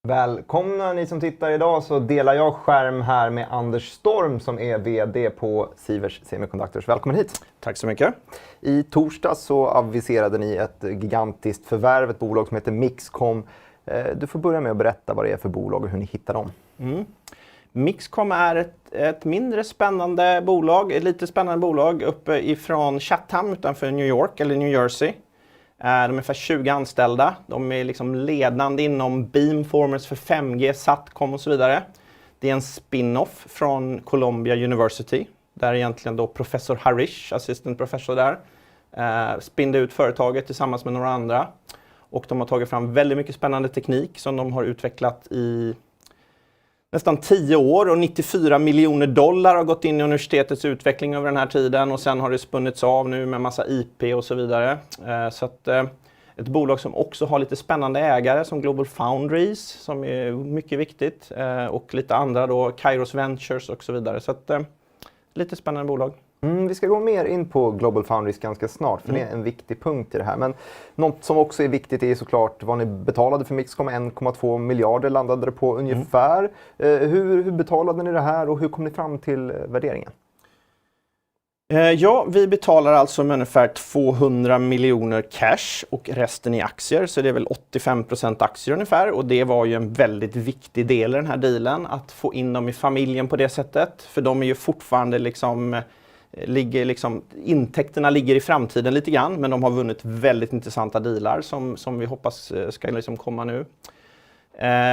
Välkomna ni som tittar idag, så delar jag skärm här med Anders Storm som är VD på Sivers Semiconductors. Välkommen hit. Tack så mycket. I torsdag så aviserade ni ett gigantiskt förvärv, ett bolag som heter Mixcom. Du får börja med att berätta vad det är för bolag och hur ni hittar dem. Mixcom är ett mindre spännande bolag, ett lite spännande bolag uppe ifrån Chatham utanför New York eller New Jersey. De är ungefär 20 anställda. De är liksom ledande inom beamformers för 5G, SATCOM och så vidare. Det är en spin-off från Columbia University. Där egentligen då professor Harish, assistant professor där, spinde ut företaget tillsammans med några andra. Och de har tagit fram väldigt mycket spännande teknik som de har utvecklat i nästan 10 år, och 94 miljoner dollar har gått in i universitetets utveckling över den här tiden, och sen har det spunnits av nu med massa IP och så vidare. Så att, ett bolag som också har lite spännande ägare som Global Foundries som är mycket viktigt, och lite andra då, Kairos Ventures och så vidare. Så att, lite spännande bolag. Vi ska gå mer in på Global Foundries ganska snart, för det är en viktig punkt i det här. Men något som också är viktigt är såklart vad ni betalade för Mixcom. 1,2 miljarder landade det på ungefär. Hur betalade ni det här och hur kom ni fram till värderingen? Ja, vi betalar alltså med ungefär 200 miljoner cash och resten i aktier. Så det är väl 85% aktier ungefär. Och det var ju en väldigt viktig del i den här dealen, att få in dem i familjen på det sättet. För de är ju fortfarande intäkterna ligger i framtiden lite grann, men de har vunnit väldigt intressanta dealar som vi hoppas ska komma nu.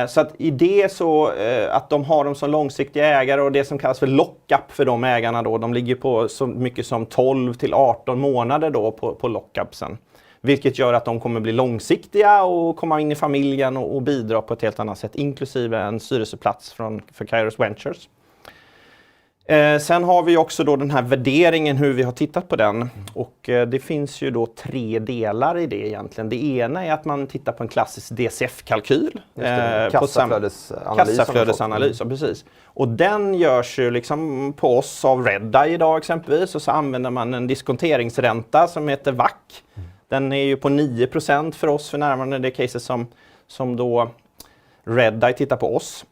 Så att i det så att de har dem som långsiktiga ägare, och det som kallas för lockup för de ägarna då, de ligger på så mycket som 12 till 18 månader då på lockupsen. Vilket gör att de kommer bli långsiktiga och komma in i familjen och bidra på ett helt annat sätt, inklusive en styrelseplats för Kairos Ventures. Sen har vi också då den här värderingen, hur vi har tittat på den. Och det finns ju då 3 delar i det egentligen. Det ena är att man tittar på en klassisk DCF-kalkyl. Kassaflödesanalys, ja, precis. Och den görs ju liksom på oss av Redeye idag exempelvis. Och så använder man en diskonteringsränta som heter WACC. Den är ju på 9% för oss för närvarande, det caset som då Redeye tittar på oss.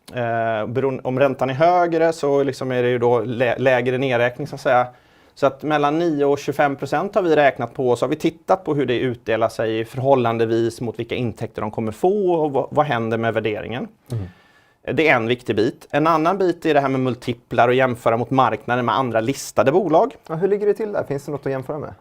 Om räntan är högre så är det ju då lägre nedräkning så att säga. Så att mellan 9 och 25% har vi räknat på, så har vi tittat på hur det utdelar sig förhållandevis mot vilka intäkter de kommer få och vad händer med värderingen. Det är en viktig bit. En annan bit är det här med multiplar och jämföra mot marknaden med andra listade bolag. Ja, hur ligger det till där? Finns det något att jämföra med?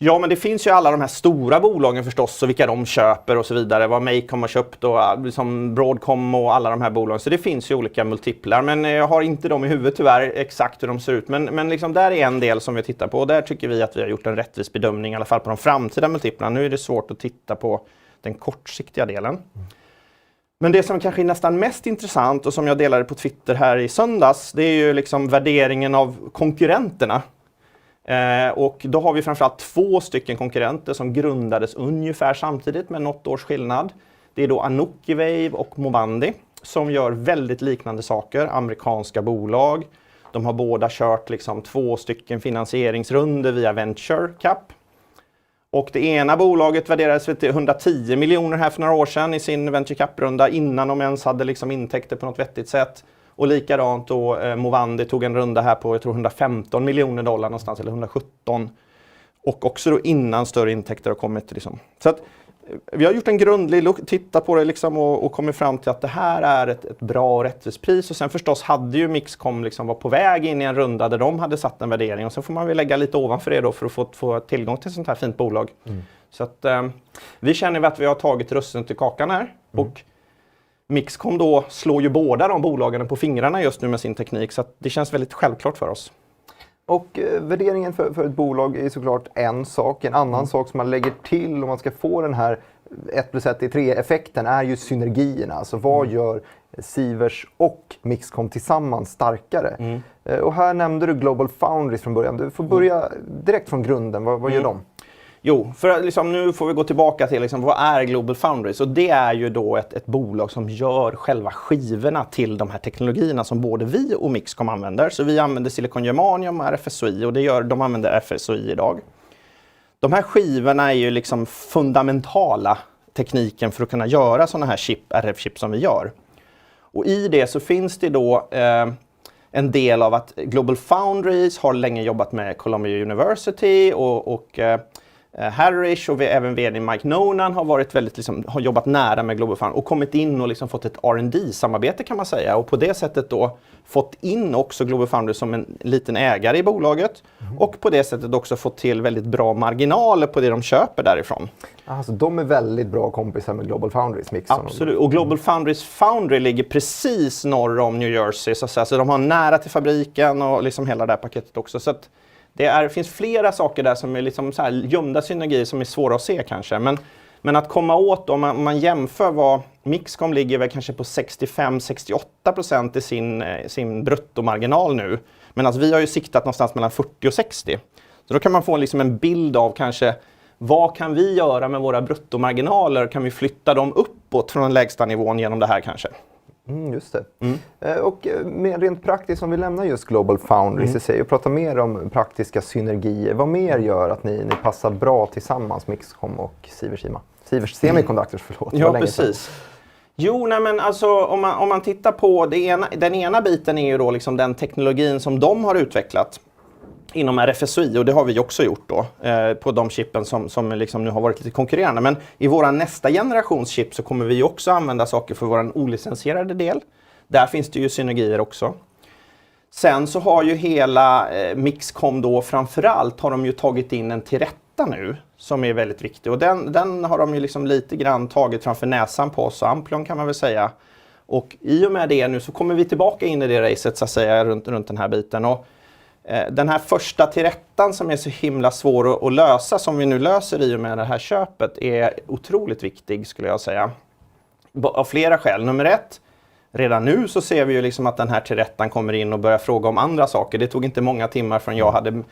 Ja, men det finns ju alla de här stora bolagen förstås, och vilka de köper och så vidare. Vad Macom har köpt och som Broadcom och alla de här bolagen. Så det finns ju olika multiplar, men jag har inte dem i huvudet tyvärr exakt hur de ser ut. Men där är en del som vi tittar på, och där tycker vi att vi har gjort en rättvis bedömning, i alla fall på de framtida multiplarna. Nu är det svårt att titta på den kortsiktiga delen. Men det som kanske är nästan mest intressant, och som jag delade på Twitter här i söndags, det är ju värderingen av konkurrenterna. Och då har vi framförallt 2 stycken konkurrenter som grundades ungefär samtidigt med något års skillnad. Det är då Anokiwave och Mobandi som gör väldigt liknande saker, amerikanska bolag. De har båda kört 2 stycken finansieringsrunder via Venture Cap. Och det ena bolaget värderades till 110 miljoner här för några år sedan i sin Venture Cap-runda, innan de ens hade intäkter på något vettigt sätt. Och likadant då Movandi tog en runda här på, jag tror 115 miljoner dollar någonstans, eller 117. Och också då innan större intäkter har kommit. Så att vi har gjort en grundlig tittat på det och kommit fram till att det här är ett bra och rättvist pris. Och sen förstås hade ju Mixcom var på väg in i en runda där de hade satt en värdering. Och så får man väl lägga lite ovanför det då för att få tillgång till sånt här fint bolag. Så att vi känner att vi har tagit rösten till kakan här. Och Mixcom då slår ju båda de bolagen på fingrarna just nu med sin teknik, så att det känns väldigt självklart för oss. Och värderingen för ett bolag är såklart en sak. En annan sak som man lägger till om man ska få den här 1+1 är 3-effekten är ju synergierna. Alltså vad gör Sivers och Mixcom tillsammans starkare? Och här nämnde du Global Foundries från början. Du får börja direkt från grunden. Vad gör de? Jo, för nu får vi gå tillbaka till vad är Global Foundries? Och det är ju då ett bolag som gör själva skivorna till de här teknologierna som både vi och Mixcom använder. Så vi använder silikon germanium och RFSOI, och de använder RFSOI idag. De här skivorna är ju fundamentala tekniken för att kunna göra sådana här RF-chip som vi gör. Och i det så finns det då en del av att Global Foundries har länge jobbat med Columbia University och Harrish och även vd Mike Nolan har varit har jobbat nära med Global Foundries och kommit in och fått ett R&D-samarbete kan man säga. Och på det sättet då fått in också Global Foundries som en liten ägare i bolaget. Och på det sättet också fått till väldigt bra marginaler på det de köper därifrån. Alltså de är väldigt bra kompisar med Global Foundries, Mixon. Absolut, och Global Foundries Foundry ligger precis norr om New Jersey. Så de har nära till fabriken och hela det här paketet också. Så att det finns flera saker där som är så här gömda synergier som är svåra att se kanske. Men att komma åt, om man jämför vad Mixcom ligger väl kanske på 65-68% i sin bruttomarginal nu. Men vi har ju siktat någonstans mellan 40 och 60. Så då kan man få en bild av kanske vad kan vi göra med våra bruttomarginaler? Kan vi flytta dem uppåt från den lägsta nivån genom det här kanske? Just det. Och mer rent praktiskt, om vi lämnar just Global Foundries i sig och pratar mer om praktiska synergier. Vad mer gör att ni passar bra tillsammans, Mixcom och Sivers Semiconductors, förlåt. Ja, precis. Jo, nej men alltså om man tittar på den ena biten är ju då den teknologin som de har utvecklat inom RFSOI, och det har vi också gjort då på de chippen som nu har varit lite konkurrerande. Men i våra nästa generations chip så kommer vi också använda saker för vår olicensierade del. Där finns det ju synergier också. Sen så har ju hela Mixcom då framförallt har de ju tagit in en till rätta nu som är väldigt viktig. Och den har de ju lite grann tagit framför näsan på oss, Amplion kan man väl säga. Och i och med det nu så kommer vi tillbaka in i det racet så att säga runt den här biten. Och den här första tillrättan som är så himla svår att lösa, som vi nu löser i och med det här köpet, är otroligt viktig skulle jag säga. Av flera skäl. Nummer ett, redan nu så ser vi ju att den här tillrättan kommer in och börjar fråga om andra saker. Det tog inte många timmar förrän jag hade,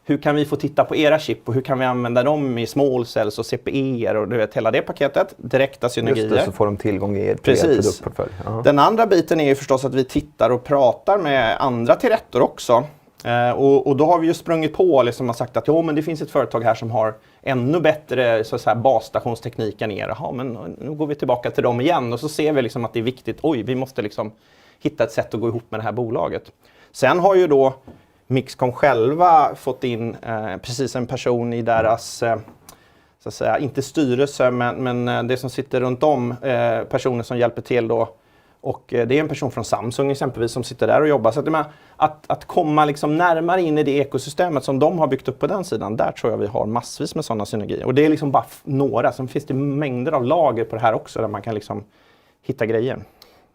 hur kan vi få titta på era chip och hur kan vi använda dem i small cells och CPE och hela det paketet. Direkta synergier. Just det, så får de tillgång i er produktportfölj. Den andra biten är ju förstås att vi tittar och pratar med andra tillrättor också. Och då har vi ju sprungit på och sagt att men det finns ett företag här som har ännu bättre basstationsteknik än er. Ja, men nu går vi tillbaka till dem igen och så ser vi att det är viktigt. Vi måste hitta ett sätt att gå ihop med det här bolaget. Sen har ju då Mixcom själva fått in precis en person i deras, så att säga, inte styrelse men det som sitter runt om, personer som hjälper till då. Och det är en person från Samsung exempelvis som sitter där och jobbar. Så att komma närmare in i det ekosystemet som de har byggt upp på den sidan, där tror jag vi har massvis med sådana synergier. Och det är bara några, sen finns det mängder av lager på det här också där man kan hitta grejer.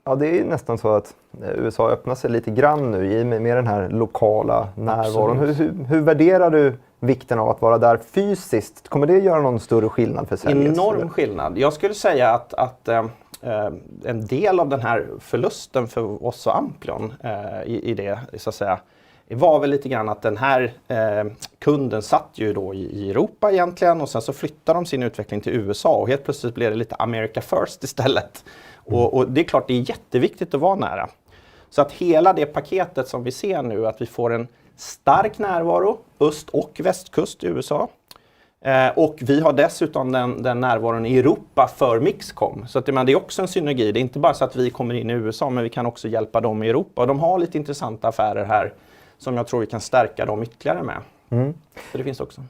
Ja, det är nästan så att USA öppnar sig lite grann nu med den här lokala närvaron. Hur värderar du vikten av att vara där fysiskt? Kommer det göra någon större skillnad för Sverige? Enorm skillnad. Jag skulle säga att en del av den här förlusten för oss och Amplion i det, så att säga, var väl lite grann att den här kunden satt ju då i Europa egentligen och sen så flyttade de sin utveckling till USA och helt plötsligt blev det lite America First istället. Och det är klart, det är jätteviktigt att vara nära. Så att hela det paketet som vi ser nu, att vi får en stark närvaro, öst- och västkust i USA. Och vi har dessutom den närvaron i Europa för Mixcom. Så att det är också en synergi. Det är inte bara så att vi kommer in i USA, men vi kan också hjälpa dem i Europa. Och de har lite intressanta affärer här som jag tror vi kan stärka dem ytterligare med. Så det finns också.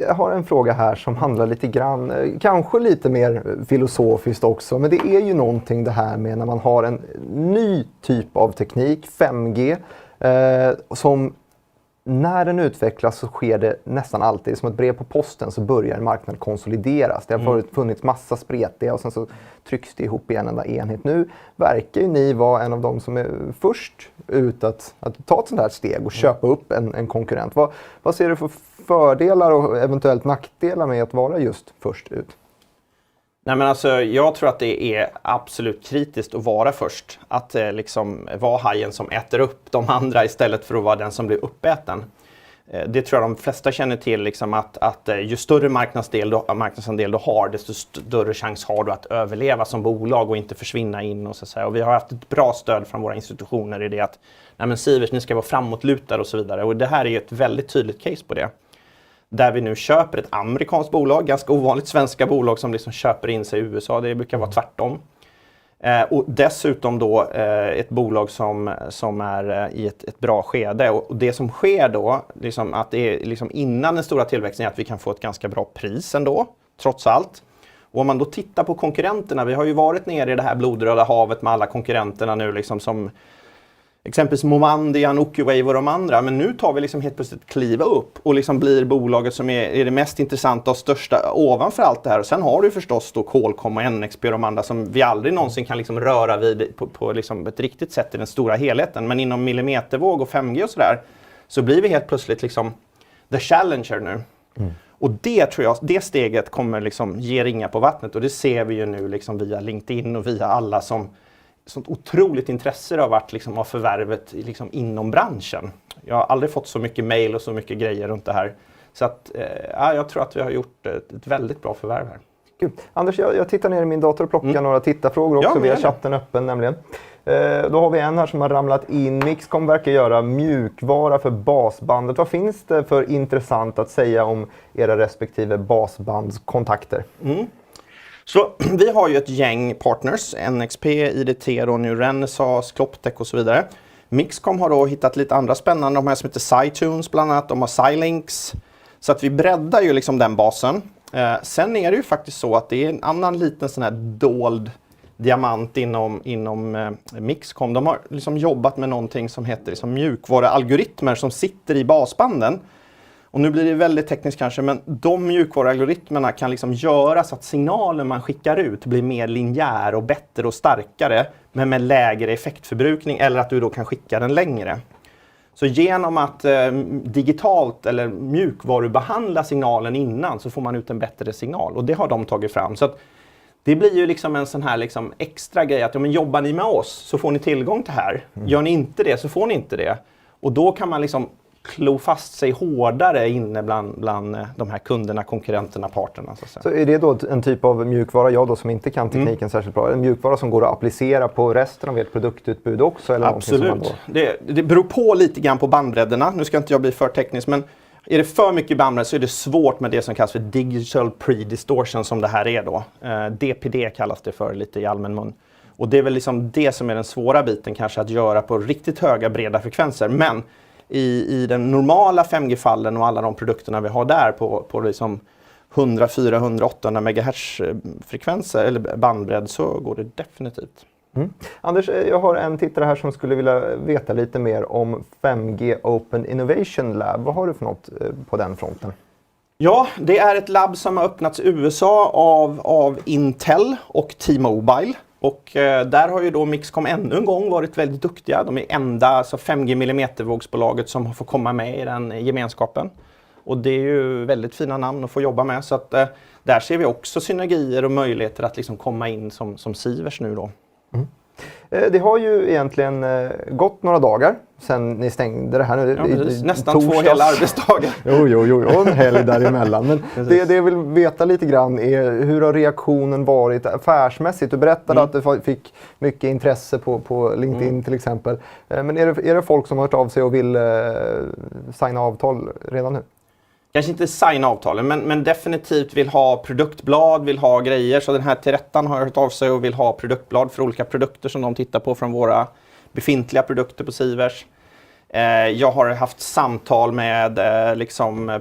Jag har en fråga här som handlar lite grann, kanske lite mer filosofiskt också. Men det är ju någonting det här med när man har en ny typ av teknik, 5G, som när den utvecklas så sker det nästan alltid som ett brev på posten, så börjar en marknad konsolideras. Det har funnits massa spretiga och sen så trycks det ihop i en enda enhet. Nu verkar ju ni vara en av de som är först ut att ta ett sånt här steg och köpa upp en konkurrent. Vad ser du för fördelar och eventuellt nackdelar med att vara just först ut? Nej, men alltså, jag tror att det är absolut kritiskt att vara först. Att vara hajen som äter upp de andra istället för att vara den som blir uppäten. Det tror jag de flesta känner till, att ju större marknadsandel du har, desto större chans har du att överleva som bolag och inte försvinna in. Och så att säga. Och vi har haft ett bra stöd från våra institutioner i det att Sivers, ni ska vara framåtlutade och så vidare. Och det här är ju ett väldigt tydligt case på det. där vi nu köper ett amerikanskt bolag, ganska ovanligt svenska bolag som liksom köper in sig i USA, det brukar vara tvärtom. Och dessutom då ett bolag som är i ett bra skede. Och det som sker då, liksom att det är liksom innan den stora tillväxten, är att vi kan få ett ganska bra pris ändå, trots allt. Och om man då tittar på konkurrenterna, vi har ju varit nere i det här blodröda havet med alla konkurrenterna nu liksom som exempelvis Momendian, Okiwave och de andra. Men nu tar vi liksom helt plötsligt kliva upp och liksom blir bolaget som är det mest intressanta och största ovanför allt det här. Och sen har du förstås då Qualcomm och NXP och de andra som vi aldrig någonsin kan liksom röra vid på liksom ett riktigt sätt i den stora helheten. Men inom millimetervåg och 5G och sådär så blir vi helt plötsligt liksom the challenger nu. Och det tror jag, det steget kommer liksom ge ringar på vattnet, och det ser vi ju nu liksom via LinkedIn och via alla som sånt otroligt intresse av att liksom ha förvärvet liksom inom branschen. Jag har aldrig fått så mycket mejl och så mycket grejer runt det här. Så att, jag tror att vi har gjort ett väldigt bra förvärv här. Kul. Anders, jag tittar ner i min dator och plockar några tittarfrågor också. Vi har chatten öppen nämligen. Då har vi en här som har ramlat in. Mixcom verkar göra mjukvara för basbandet. Vad finns det för intressant att säga om era respektive basbandskontakter? Så vi har ju ett gäng partners, NXP, IDT, nu Renesas, Cloptech och så vidare. Mixcom har då hittat lite andra spännande, de här som heter SiTunes bland annat, de har Xilinx. Så att vi breddar ju liksom den basen. Sen är det ju faktiskt så att det är en annan liten sån här dold diamant inom Mixcom. De har liksom jobbat med någonting som heter liksom mjukvarualgoritmer som sitter i basbanden. Och nu blir det väldigt tekniskt kanske, men de mjukvarualgoritmerna kan liksom göra så att signalen man skickar ut blir mer linjär och bättre och starkare, men med lägre effektförbrukning, eller att du då kan skicka den längre. Så genom att digitalt eller mjukvarubehandla signalen innan så får man ut en bättre signal, och det har de tagit fram. Så att det blir ju liksom en sån här liksom extra grej att jobbar ni med oss så får ni tillgång till det här. Gör ni inte det så får ni inte det. Och då kan man liksom klo fast sig hårdare inne bland de här kunderna, konkurrenterna, parterna. Så är det då en typ av mjukvara, jag då som inte kan tekniken särskilt bra, en mjukvara som går att applicera på resten av ert produktutbud också? Eller absolut. Det beror på lite grann på bandbredderna. Nu ska inte jag bli för teknisk, men är det för mycket bandbredd så är det svårt med det som kallas för digital pre-distortion, som det här är då. DPD kallas det för lite i allmän mun. Och det är väl liksom det som är den svåra biten kanske, att göra på riktigt höga breda frekvenser. Men i den normala 5G-fallen och alla de produkterna vi har där på liksom 100, 400, 800 MHz frekvenser eller bandbredd, så går det definitivt. Anders, jag har en tittare här som skulle vilja veta lite mer om 5G Open Innovation Lab. Vad har du för något på den fronten? Ja, det är ett labb som har öppnats i USA av Intel och T-Mobile. Och där har ju då Mixcom ännu en gång varit väldigt duktiga. De är enda 5G millimetervågsbolaget som har fått komma med i den gemenskapen. Och det är ju väldigt fina namn att få jobba med. Så att där ser vi också synergier och möjligheter att liksom komma in som Sivers nu då. Det har ju egentligen gått några dagar sedan ni stängde det här nu. Ja, nästan 2 hela arbetsdagar. Jo, en helg däremellan. Men det jag vill veta lite grann är, hur har reaktionen varit affärsmässigt? Du berättade att du fick mycket intresse på LinkedIn till exempel. Men är det folk som har hört av sig och vill signa avtal redan nu? Kanske inte signa avtalen, men definitivt vill ha produktblad, vill ha grejer. Så den här Tillrättan har hört av sig och vill ha produktblad för olika produkter som de tittar på från våra befintliga produkter på Sivers. Jag har haft samtal med,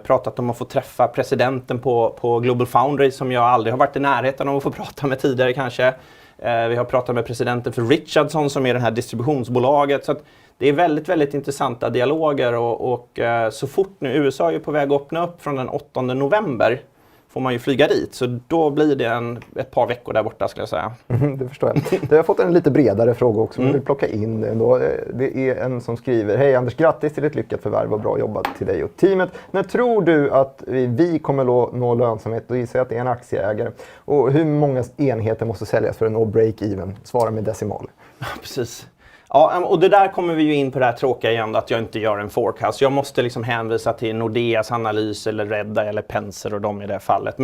pratat om att få träffa presidenten på Global Foundry, som jag aldrig har varit i närheten av att få prata med tidigare kanske. Vi har pratat med presidenten för Richardson som är det här distributionsbolaget. Så att det är väldigt, väldigt intressanta dialoger och så fort nu USA är på väg att öppna upp från den 8 november får man ju flyga dit. Så då blir det ett par veckor där borta, skulle jag säga. Det förstår jag. Jag har fått en lite bredare fråga också, men jag vill plocka in ändå. Det är en som skriver: Hej Anders, grattis till ett lyckat förvärv och bra jobbat till dig och teamet. När tror du att vi kommer nå lönsamhet? Då gissar jag att det är en aktieägare. Och hur många enheter måste säljas för att nå break-even? Svara med decimal. Ja, precis. Ja, och det där kommer vi ju in på det här tråkiga igen, att jag inte gör en forecast. Jag måste liksom hänvisa till Nordeas analys eller Redda eller Penser och de i det fallet.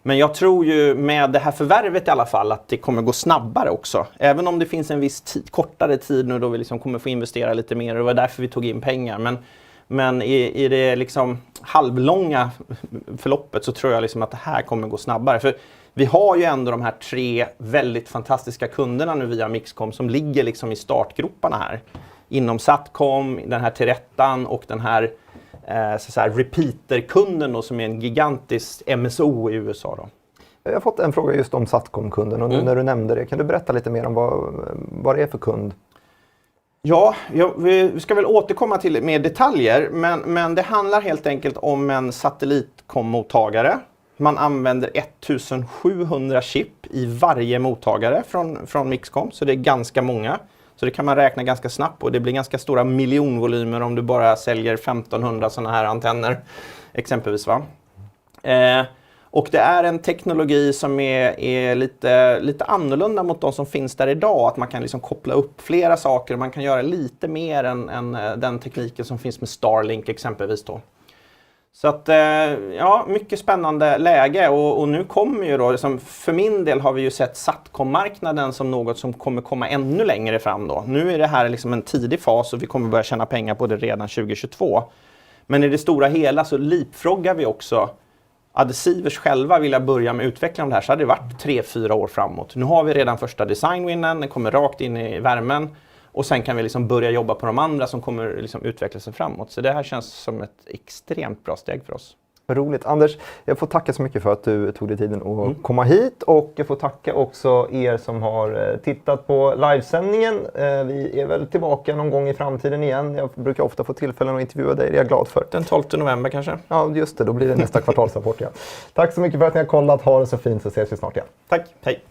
Men jag tror ju med det här förvärvet i alla fall att det kommer gå snabbare också. Även om det finns en viss kortare tid nu då vi liksom kommer få investera lite mer, och det var därför vi tog in pengar. Men i det liksom halvlånga förloppet så tror jag liksom att det här kommer gå snabbare. För vi har ju ändå de här 3 väldigt fantastiska kunderna nu via MixComm som ligger liksom i startgroparna här. Inom Satcom, den här T1 och den här repeater-kunden då, som är en gigantisk MSO i USA då. Jag har fått en fråga just om Satcom-kunden och nu när du nämnde det, kan du berätta lite mer om vad det är för kund? Ja, vi ska väl återkomma till mer detaljer, men det handlar helt enkelt om en satellitkommottagare. Man använder 1700 chip i varje mottagare från MixComm, så det är ganska många. Så det kan man räkna ganska snabbt och det blir ganska stora miljonvolymer om du bara säljer 1500 sådana här antenner exempelvis. Och det är en teknologi som är lite annorlunda mot de som finns där idag. Att man kan liksom koppla upp flera saker och man kan göra lite mer än den tekniken som finns med Starlink exempelvis då. Så att ja, mycket spännande läge och nu kommer ju då, liksom, för min del har vi ju sett Satcom-marknaden som något som kommer komma ännu längre fram då. Nu är det här liksom en tidig fas och vi kommer börja tjäna pengar på det redan 2022. Men i det stora hela så leapfroggar vi också. Hade Sivers själva vilja börja med utvecklingen av det här så hade det varit 3-4 år framåt. Nu har vi redan första designwinnen, den kommer rakt in i värmen. Och sen kan vi liksom börja jobba på de andra som kommer liksom utveckla sig framåt. Så det här känns som ett extremt bra steg för oss. Roligt. Anders, jag får tacka så mycket för att du tog dig tiden att komma hit. Och jag får tacka också er som har tittat på livesändningen. Vi är väl tillbaka någon gång i framtiden igen. Jag brukar ofta få tillfällen att intervjua dig, det är jag glad för. Den 12 november kanske? Ja, just det. Då blir det nästa kvartalsrapport igen. Tack så mycket för att ni har kollat. Ha det så fint så ses vi snart igen. Tack, hej!